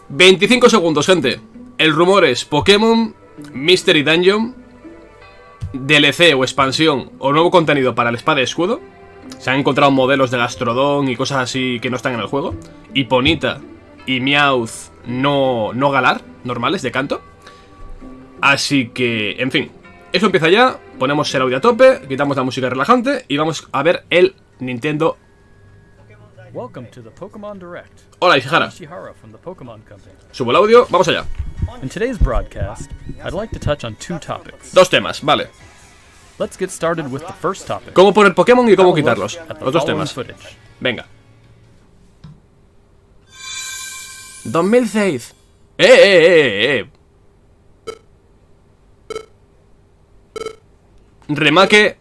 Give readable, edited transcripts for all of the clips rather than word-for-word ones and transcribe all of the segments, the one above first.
25 segundos, gente. El rumor es Pokémon Mystery Dungeon, DLC o expansión o nuevo contenido para el espada y escudo. Se han encontrado modelos de Gastrodon y cosas así que no están en el juego. Y Ponita y Meowth no Galar, normales, de canto. Así que, en fin, eso empieza ya. Ponemos el audio a tope, quitamos la música relajante y vamos a ver el Nintendo. Hola, Ishihara. Subo el audio, vamos allá. In today's broadcast, I'd like to touch on two topics. Dos temas, vale. Let's get started with the first topic. Cómo poner Pokémon y cómo quitarlos. Los dos temas. Venga. 2006. Remake.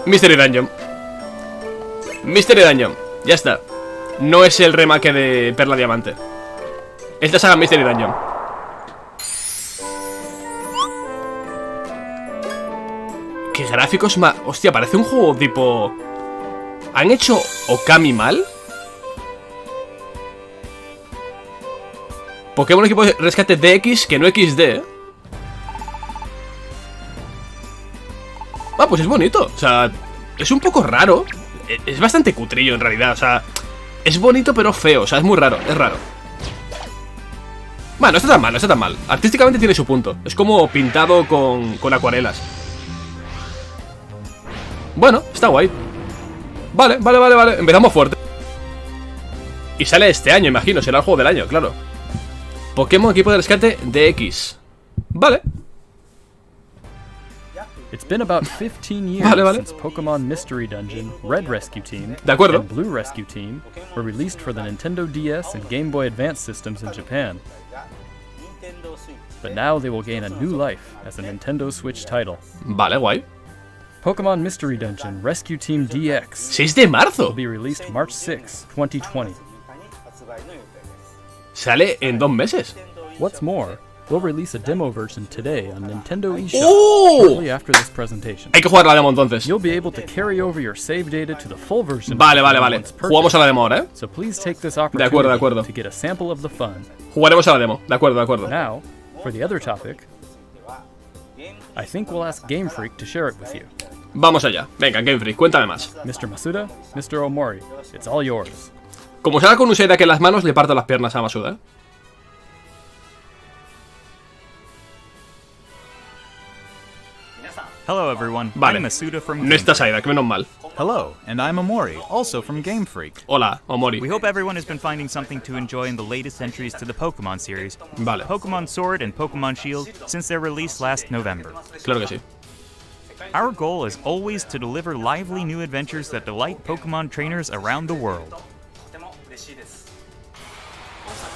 Mystery Dungeon. Mystery Dungeon. Ya está. No es el remake de Perla Diamante. Esta saga Mystery Dungeon. ¿Qué gráficos más? Hostia, parece un juego tipo... ¿Han hecho Okami mal? Pokémon Equipo de Rescate DX, que no XD, ¿eh? Ah, pues es bonito. O sea, es un poco raro. Es bastante cutrillo en realidad. O sea, es bonito pero feo. O sea, es muy raro, es raro. Bueno, no está tan mal, no está tan mal. Artísticamente tiene su punto. Es como pintado con acuarelas. Bueno, está guay. Vale. Empezamos fuerte. Y sale este año, imagino. Será el juego del año, claro. Pokémon Equipo de Rescate DX. Vale. It's been about 15 years since Pokémon Mystery Dungeon, Red Rescue Team, and Blue Rescue Team were released for the Nintendo DS and Game Boy Advance systems in Japan. But now they will gain a new life as a Nintendo Switch title. Vale, guay. Pokémon Mystery Dungeon Rescue Team DX 6 de marzo will be released March 6, 2020. Sale en 2 meses. What's more, we'll release a demo version today on Nintendo eShop shortly after this presentation. Hay que jugar la demo entonces. You'll be able to carry over your save data to the full version. Vale. Jugamos a la demo ahora, ¿eh? So please take this opportunity to get a sample of the fun. Jugaremos a la demo. De acuerdo. Now, for the other topic, I think we'll ask Game Freak to share it with you. Vamos allá. Venga, Game Freak, cuéntame más. Mr. Masuda, Mr. Omori, it's all yours. Como salga con un Shaydak en las manos, le parto las piernas a Masuda, ¿eh? Hello everyone, vale. I'm Masuda from No está Shaydak, menos mal. Hello, and I'm Omori, also from Game Freak. Hola, Omori. We hope everyone has been finding something to enjoy in the latest entries to the Pokemon series. Vale. Pokemon Sword and Pokemon Shield since their release last November. Claro que sí. Our goal is always to deliver lively new adventures that delight Pokemon trainers around the world.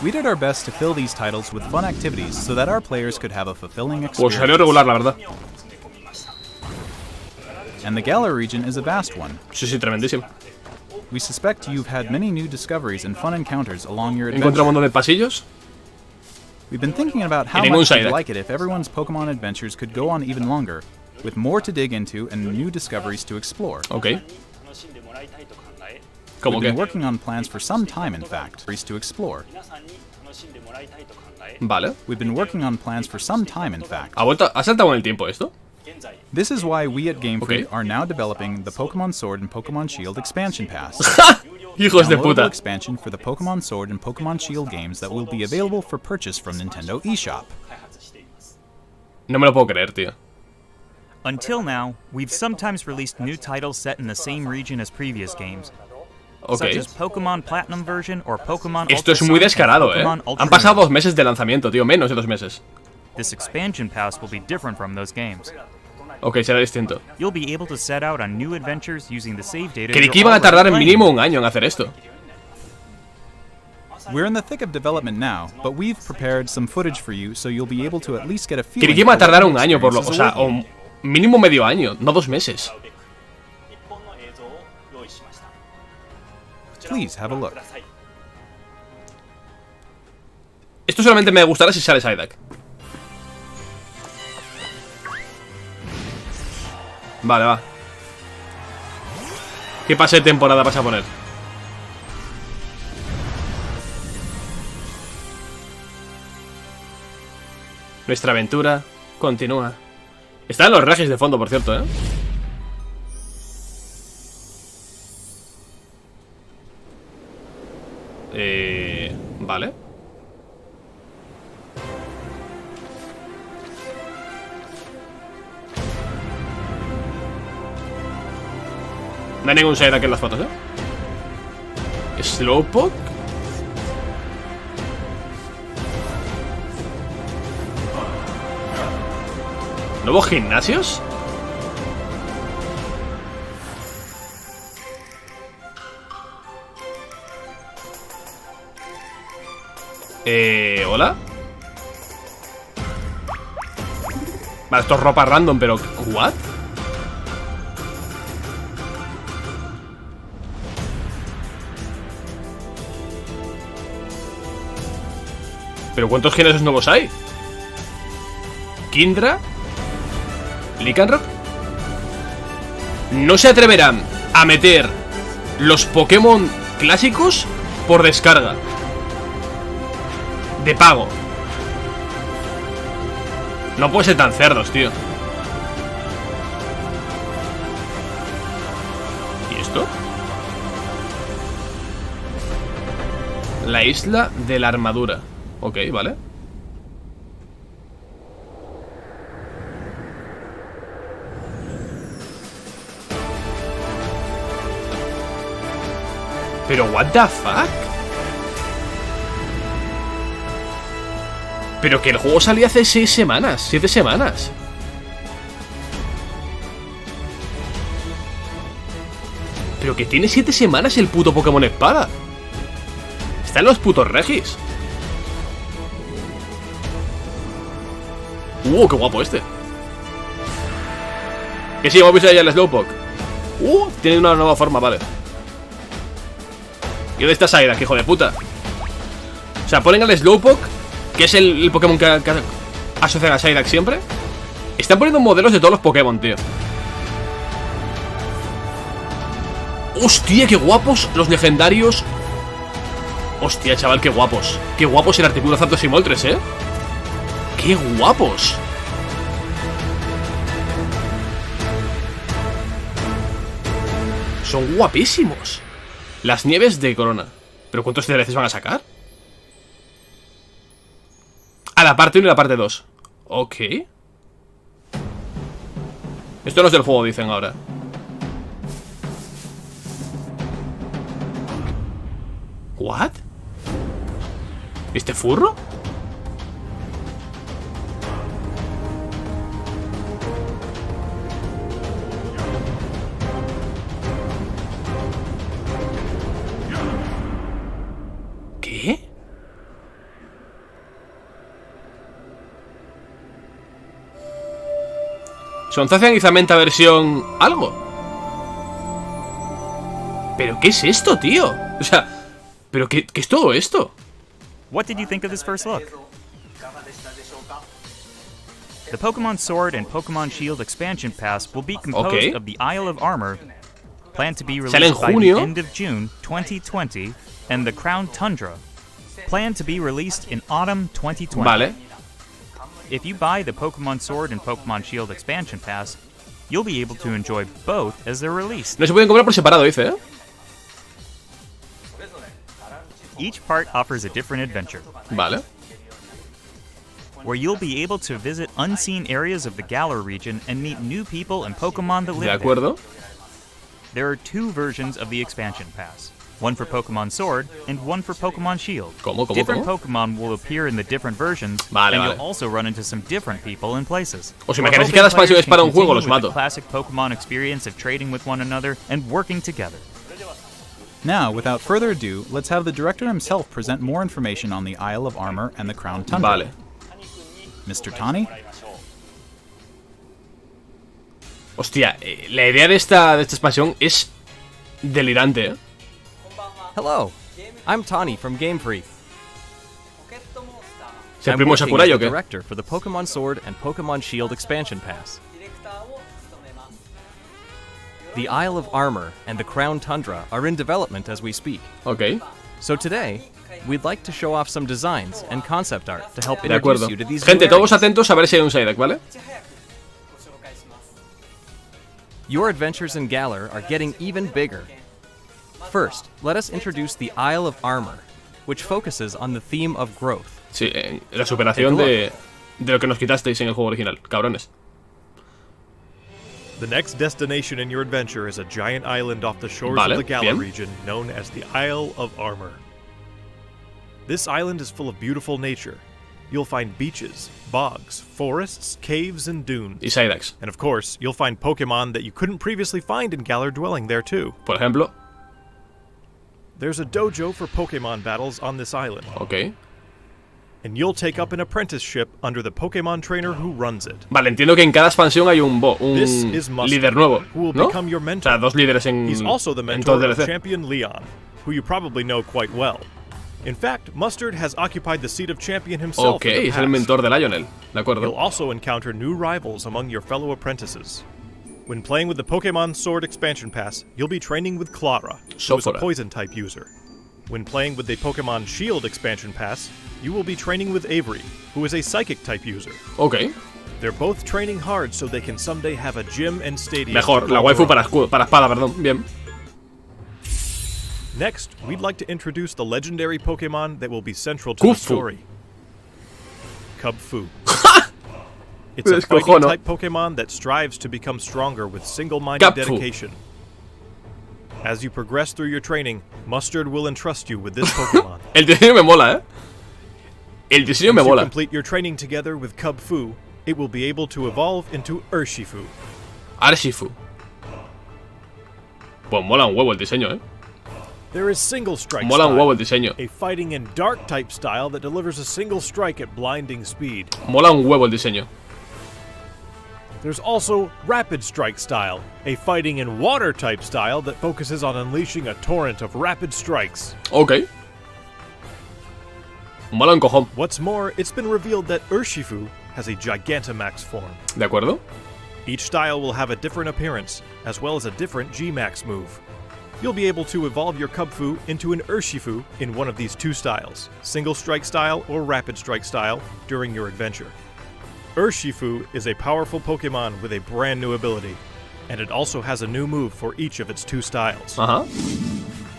We did our best to fill these titles with fun activities so that our players could have a fulfilling experience. Pues salió regular, la verdad. And the Galar region is a vast one. Sí, tremendísimo. We suspect you've had many new discoveries and fun encounters along your adventure. Encontramos un montón de pasillos. We've been thinking about how much we'd like it if everyone's Pokemon adventures could go on even longer, with more to dig into and new discoveries to explore. Okay. We've been working on plans for some time, in fact, to explore. Vale. We've been working on plans for some time, in fact. ¿Ha saltado en el tiempo esto? This is why we at Game Freak are now developing the Pokemon Sword and Pokemon Shield expansion pass. Hijos de puta. Expansion for the Pokemon Sword and Pokemon Shield games that will be available for purchase from Nintendo eShop. No me lo puedo creer, tío. Until now, we've sometimes released new titles set in the same region as previous games. Such as Pokemon Platinum version or Pokemon Esto es muy descarado, ¿eh? Han pasado 2 meses de lanzamiento, tío. Menos de 2 meses. This expansion pass will be different from those games. Ok, será distinto. You'll be able to set out on new adventures using the save data. Creí que iban a tardar en mínimo un año en hacer esto. We're in the thick of development now, but we've prepared some footage for you so you'll be able to at least get a feeling. Creí que iba a tardar un año por lo, o sea, o mínimo medio año, no 2 meses. Please have a look. Esto solamente me gustará si sale Shaydak. Vale, va. ¿Qué pase de temporada vas a poner? Nuestra aventura continúa. Están los regis de fondo, por cierto, ¿eh? Vale. No hay ningún shade aquí en las fotos, ¿eh? Slowpoke. ¿Nuevos gimnasios? ¿Hola? Vale, esto es ropa random, pero... ¿What? ¿Pero cuántos gimnasios nuevos hay? ¿Kindra? ¿Lycanroc? No se atreverán a meter los Pokémon clásicos por descarga de pago. No puede ser tan cerdos, tío. ¿Y esto? La isla de la armadura. Ok, vale. Pero what the fuck. Pero que el juego salió hace 6 semanas, 7 semanas. Pero que tiene 7 semanas el puto Pokémon Espada. Está en los putos regis. Qué guapo este. Que sí, hemos visto ya el Slowpoke. Tiene una nueva forma, vale. ¿Y dónde está Psyduck, hijo de puta? O sea, ponen al Slowpoke, que es el Pokémon que asocian a Psyduck siempre. Están poniendo modelos de todos los Pokémon, tío. Hostia, qué guapos los legendarios. Hostia, chaval, qué guapos. Qué guapos el Articuno Zapdos y Moltres, ¡qué guapos! Son guapísimos. Las nieves de Corona. ¿Pero cuántos DLCs van a sacar? A la parte 1 y la parte 2. Ok. Esto no es del juego, dicen ahora. ¿What? ¿Este furro? ¿Qué? Son Zacian y Zamenta versión algo. ¿Pero qué es esto, tío? O sea, ¿pero qué es todo esto? What did you think of this first look? The Pokemon Sword and Pokemon Shield expansion pass will be composed of the Isle of Armor, planned to be released by the end of June 2020, and the Crown Tundra, planned to be released in autumn 2020. Vale. If you buy the Pokemon Sword and Pokemon Shield expansion pass, you'll be able to enjoy both as they're released. No se pueden comprar por separado, dice, ¿eh? Each part offers a different adventure. Vale. Where you'll be able to visit unseen areas of the Galar region and meet new people and Pokemon that live De acuerdo. There are 2 versions of the expansion pass. One for Pokemon Sword and one for Pokemon Shield. ¿Cómo? Different Pokemon will appear in the different versions, and you'll also run into some different people and places. Os imagináis que cada expansión es para un juego, los mato. Classic Pokemon experience of trading with one another and working together. Now, without further ado, let's have the director himself present more information on the Isle of Armor and the Crown Tundra. Vale. Mr. Tani? Hostia, la idea de esta expansión es delirante, ¿eh? Hello, I'm Tani from Game Freak. ¿Es el primo Sakurai o qué? Director for the Pokemon Sword and Pokemon Shield expansion pass. the Isle of Armor and the Crown Tundra are in development as we speak. Ok. So today, we'd like to show off some designs and concept art to help introduce you to these Gente, new todos areas. atentos a ver si hay un side deck, ¿vale? Your adventures in Galar are getting even bigger. First, let us introduce the Isle of Armor, which focuses on the theme of growth. Sí, la superación de lo que nos quitasteis en el juego original, cabrones. The next destination in your adventure is a giant island off the shores of the Galar region known as the Isle of Armor. This island is full of beautiful nature. You'll find beaches, bogs, forests, caves, and dunes. Y side decks. And of course, you'll find Pokemon that you couldn't previously find in Galar dwelling there too. Por ejemplo. There's a dojo for Pokemon battles on this island. Ok. And you'll take up an apprenticeship under the Pokemon trainer who runs it. Vale, entiendo que en cada expansión hay un líder nuevo, ¿no? O sea, dos líderes en He's also the en mentor todo el of DLC. Champion Leon, who you probably know quite well. In fact, Mustard has occupied the seat of champion himself. Ok, es el mentor de Lionel, de acuerdo. You'll also encounter new rivals among your fellow apprentices. When playing with the Pokemon Sword expansion pass, you'll be training with Clara, who is a poison-type user. When playing with the Pokemon Shield expansion pass, you will be training with Avery, who is a Psychic-type user. Ok. They're both training hard so they can someday have a gym and stadium. Mejor, la waifu para espada, perdón. Bien. Next, we'd like to introduce the legendary Pokemon that will be central to the story. Kubfu. It's a fighting-type Pokemon that strives to become stronger with single-minded dedication. As you progress through your training, Mustard will entrust you with this Pokemon. El diseño me mola, El diseño me mola. As you complete your training together with Kubfu, it will be able to evolve into Urshifu. Urshifu. Pues mola un huevo el diseño, There is Single Strike Mola un huevo el style, diseño. a fighting and dark type style that delivers a single strike at blinding speed. Mola un huevo el diseño. There's also Rapid Strike style, a fighting and water type style that focuses on unleashing a torrent of rapid strikes. Ok. Mola un cojón. What's more, it's been revealed that Urshifu has a Gigantamax form. ¿De acuerdo? Each style will have a different appearance, as well as a different G-Max move. You'll be able to evolve your Kubfu into an Urshifu in one of these two styles, Single Strike style or Rapid Strike style, during your adventure. Urshifu is a powerful Pokemon with a brand new ability, and it also has a new move for each of its two styles.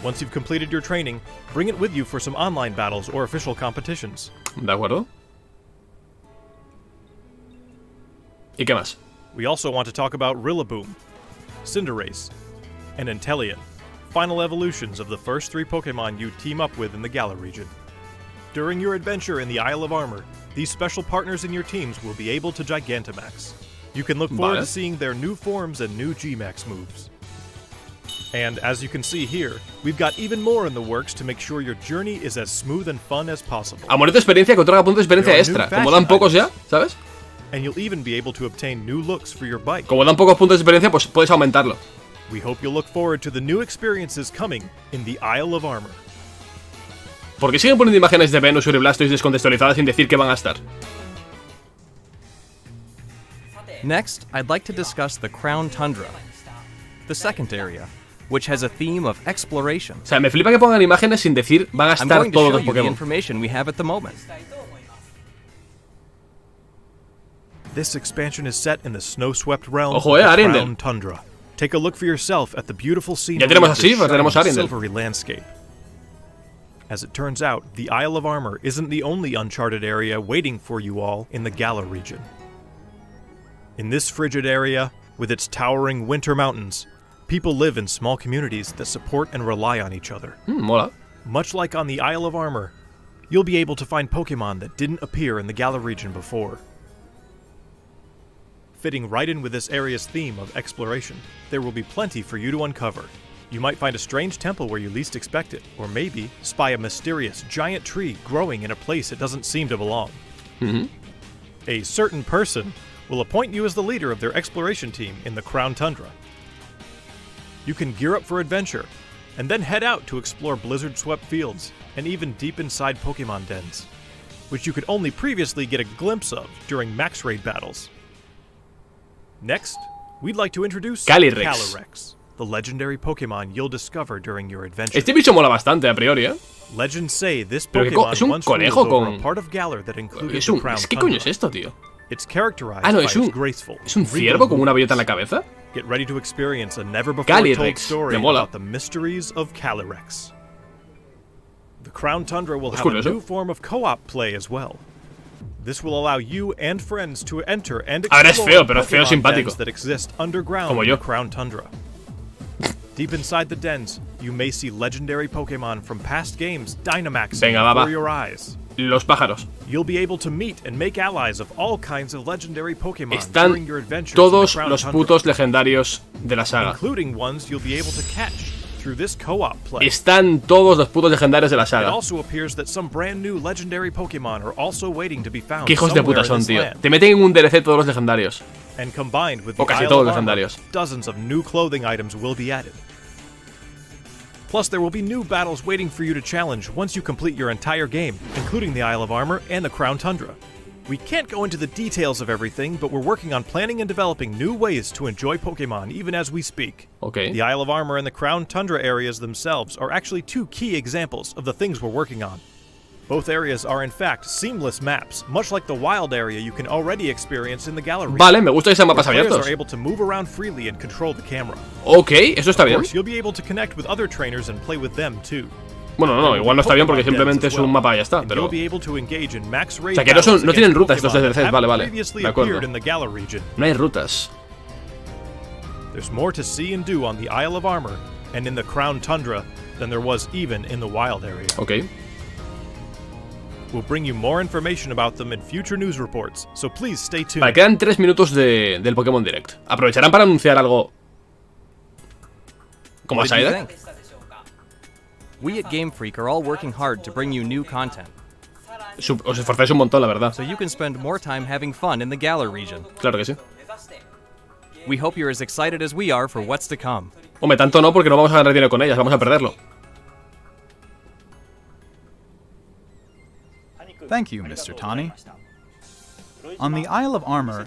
Once you've completed your training, bring it with you for some online battles or official competitions. De acuerdo. ¿Y qué más? We also want to talk about Rillaboom, Cinderace, and Inteleon, final evolutions of the first three Pokemon you team up with in the Galar region. During your adventure in the Isle of Armor, these special partners in your teams will be able to Gigantamax. You can look forward to seeing their new forms and new G-Max moves. And as you can see here, we've got even more in the works to make sure your journey is as smooth and fun as possible. Amorito experiencia que otorga puntos de experiencia extra. Como dan pocos ya, ¿sabes? And you'll even be able to obtain new looks for your bike. Como dan pocos puntos de experiencia, pues puedes aumentarlo. We hope you'll look forward to the new experiences coming in the Isle of Armor. ¿Por qué siguen poniendo imágenes de Venusaur y Blastoise descontextualizadas sin decir que van a estar? Next, I'd like to discuss the Crown Tundra, the second area, which has a theme of exploration. O sea, me flipa que pongan imágenes sin decir van a estar todos los the Pokémon. information we have at the moment. This expansion is set in the snow-swept realm Ojo, of the Arendelle. Crown Tundra. Take a look for yourself at the beautiful scenery Ya tenemos of así, this pues tenemos shiny, Arendelle. silvery landscape. As it turns out, the Isle of Armor isn't the only uncharted area waiting for you all in the Galar region. In this frigid area, with its towering winter mountains, people live in small communities that support and rely on each other. Mola. Much like on the Isle of Armor, you'll be able to find Pokemon that didn't appear in the Galar region before. Fitting right in with this area's theme of exploration, there will be plenty for you to uncover. You might find a strange temple where you least expect it, or maybe spy a mysterious giant tree growing in a place it doesn't seem to belong. A certain person will appoint you as the leader of their exploration team in the Crown Tundra. You can gear up for adventure, and then head out to explore blizzard-swept fields, and even deep inside Pokemon dens, which you could only previously get a glimpse of during max raid battles. Next, we'd like to introduce Calyrex. the legendary Pokémon you'll discover during your adventure. Este bicho mola bastante a priori, ¿eh? Legends say this Pero Pokémon es un once conejo ruled over con... a part of Galar that included Es the un... Crown ¿Qué coño es Tundra. esto, tío? It's characterized Ah, no, by es its graceful, un ciervo con una bellota en la cabeza. Get ready to experience a never-before-told Calyrex, story me mola. about the mysteries of Calyrex. The Crown Tundra will Es have a curioso. new form of co-op play as well. This will allow you and friends to enter and Ahora es explore feo, pero es feo Pokémon simpático. dens that exist underground Como in yo. the Crown Tundra. Deep inside the dens, you may see legendary Pokémon from past games Dynamaxing Venga, va, before va. your eyes. Los pájaros. You'll be able to meet and make allies of all kinds of legendary Pokémon during Están your adventures todos in the Crown los Tundra, putos legendarios de la saga. including ones you'll be able to catch through this co-op play. Están todos los putos legendarios de la It saga. also appears that some brand new legendary Pokémon are also waiting to be found Qué hijos de somewhere puta in son, this tío. land. Te meten en un DLC todos los legendarios. And combined with O the casi Isle todos of los Armor, legendarios. dozens of new clothing items will be added. Plus, there will be new battles waiting for you to challenge once you complete your entire game, including the Isle of Armor and the Crown Tundra. We can't go into the details of everything, but we're working on planning and developing new ways to enjoy Pokémon even as we speak. Ok. The Isle of Armor and the Crown Tundra areas themselves are actually two key examples of the things we're working on. Both areas are in fact seamless maps, much like the wild area you can already experience in the gallery. Vale, me gusta que sean mapas Players abiertos. are able to move around freely and control the camera. Ok, eso está Of bien. course, you'll be able to connect with other trainers and play with them too. Bueno, no, igual no está bien porque simplemente es un mapa y ya está, pero... You'll be able to engage in max raid O sea, que no battles tienen against rutas estos Pokémon that DLCs, vale, haven't vale. previously De acuerdo. appeared in the Galar region. No hay rutas. There's more to see and do on the Isle of Armor and in the Crown Tundra than there was even in the wild area. Ok. We'll bring you more information about them in future news reports, so please stay tuned. Vale, quedan 3 minutos del Pokémon Direct. ¿Aprovecharán para anunciar algo como a What did you Psyduck? think? We at Game Freak are all working hard to bring you new content, Os esforzáis un montón, la verdad. so you can spend more time having fun in the Galar region. Claro que sí. We hope you're as excited as we are for what's to come. Hombre, tanto no porque no vamos a ganar dinero con ellas, vamos a perderlo. Thank you, Mr. Tani. On the Isle of Armor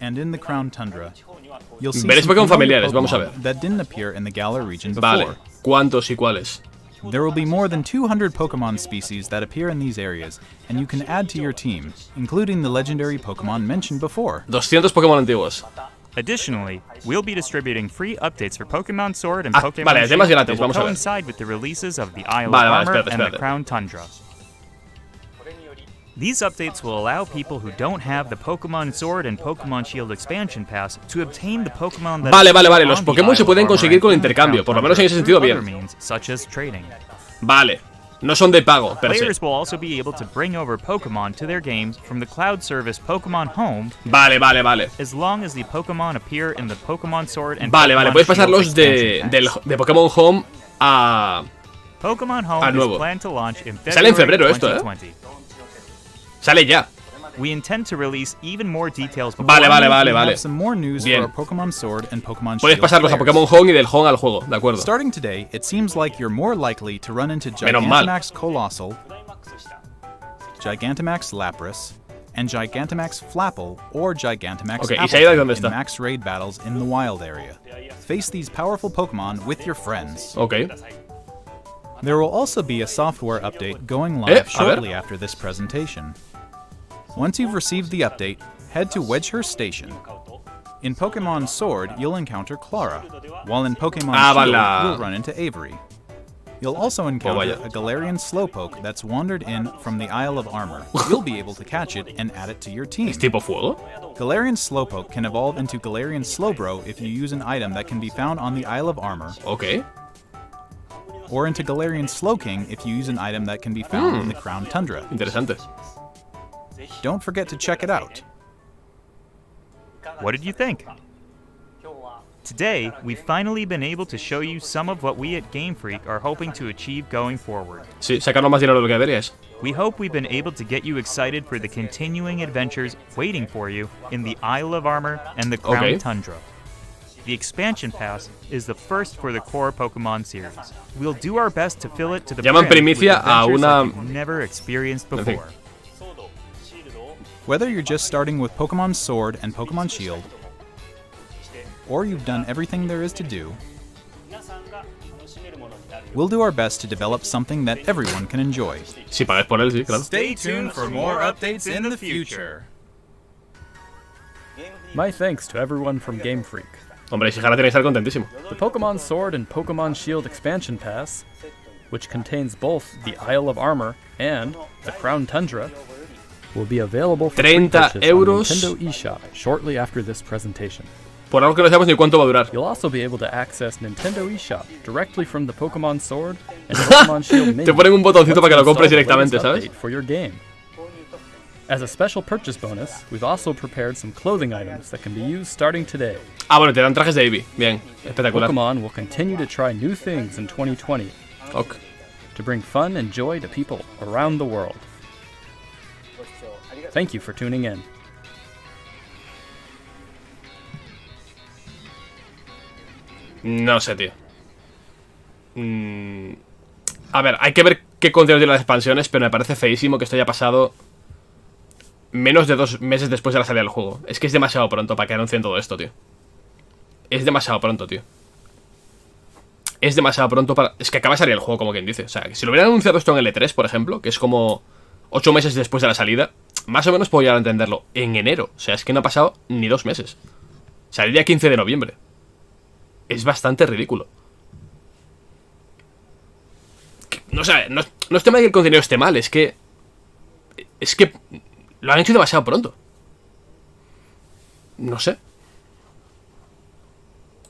and in the Crown Tundra, you'll see Veréis some Pokémon familiar familiares, vamos a ver. Pokémon that didn't appear in the Galar region Vale. before. ¿Cuántos y cuáles? There will be more than 200 Pokémon species that appear in these areas, and you can add to your team, including the legendary Pokémon mentioned before. 200 Pokémon antiguos. Additionally, we'll be distributing free updates for Pokemon Sword and Ah, Pokemon vale, Shield temas gratis, that will vamos a ver. coincide with the releases of the Isle Vale, of vale, Armor espérate, and the espérate. Crown Tundra. These updates will allow people who don't have the Pokemon Sword and Pokemon Shield expansion pass to obtain the Pokemon that Vale, appear vale, vale, los on the Pokémon se Isle of pueden Armor conseguir con and the intercambio, Crown por lo menos en ese Tundra sentido through bien. other means, such as trading. Vale. No son de pago, per se. Players will also be able to bring over Pokemon to their games from the cloud service Pokemon Home Vale, vale, vale. as long as the Pokemon appear in the Pokemon Sword and Vale, vale, Pokemon puedes Shield pasarlos expansion pass. de Pokémon Home a... Pokemon Home a nuevo. is planned to launch in Sale en February febrero esto, 2020. Sale ya. We intend to release even more details before Vale, vale, vale, We vale. have some more news Bien. for our Pokemon Sword and Pokemon Puedes Shield pasarlos a players. Pokémon Home y del Home al juego, de acuerdo. Starting today, it seems like you're more likely to run into Menos mal. Gigantamax Colossal, Gigantamax Lapras, and Gigantamax Flapple or Gigantamax Ok, ¿y Appletown Psyduck dónde in está? max raid battles in the wild area. Face these powerful Pokemon with your friends. Ok. There will also be a software update going live a ver. shortly after this presentation. Once you've received the update, head to Wedgehurst Station. In Pokemon Sword, you'll encounter Clara, while in Pokemon Shield, vale. you'll run into Avery. You'll also encounter vaya. a Galarian Slowpoke that's wandered in from the Isle of Armor. You'll be able to catch it and add it to your team. ¿Es tipo fuego? Galarian Slowpoke can evolve into Galarian Slowbro if you use an item that can be found on the Isle of Armor, Ok. or into Galarian Slowking if you use an item that can be found in the Crown Tundra. Interesante. Don't forget to check it out. What did you think? Today, we've finally been able to show you some of what we at Game Freak are hoping to achieve going forward. Sí, sacarnos más dinero de lo que deberías. We hope we've been able to get you excited for the continuing adventures waiting for you in the Isle of Armor and the Crown Okay. Tundra. The expansion pass is the first for the core Pokemon series. We'll do our best to fill it to the Llaman brim with primicia a adventures una- like you've never experienced En fin. before. Whether you're just starting with Pokemon Sword and Pokemon Shield, or you've done everything there is to do, we'll do our best to develop something that everyone can enjoy. Si pagáis por él, sí, claro. Stay tuned for more updates in the future. My thanks to everyone from Game Freak. Hombre, Ishihara tiene que estar contentísimo. The Pokemon Sword and Pokemon Shield expansion pass, which contains both the Isle of Armor and the Crown Tundra, will be available for free purchase on Nintendo eShop shortly after this presentation. Por algo que no sabemos ni cuánto va a durar. You'll also be able to access Nintendo eShop directly from the Pokemon Sword and Pokemon Shield menu. Te ponen un botoncito para que lo compres directamente, ¿sabes? For your game. As a special purchase bonus, we've also prepared some clothing items that can be used starting today. Ah, bueno, te dan trajes de Eevee. Bien, espectacular. Pokemon will continue to try new things in 2020 to bring fun and joy to people around the world. Thank you for tuning in. No sé, tío. A ver, hay que ver qué contenido tienen las expansiones, pero me parece feísimo que esto haya pasado menos de 2 meses después de la salida del juego. Es que es demasiado pronto para que anuncien todo esto, tío. Es demasiado pronto, tío. Es demasiado pronto para... Es que acaba de salir el juego, como quien dice. O sea, si lo hubieran anunciado esto en el E3, por ejemplo, que es como 8 meses después de la salida, más o menos puedo llegar a entenderlo. En enero. O sea, es que no ha pasado ni 2 meses. Salió el día 15 de noviembre. Es bastante ridículo. No, o sea, no es tema de que el contenido esté mal, es que lo han hecho demasiado pronto. No sé.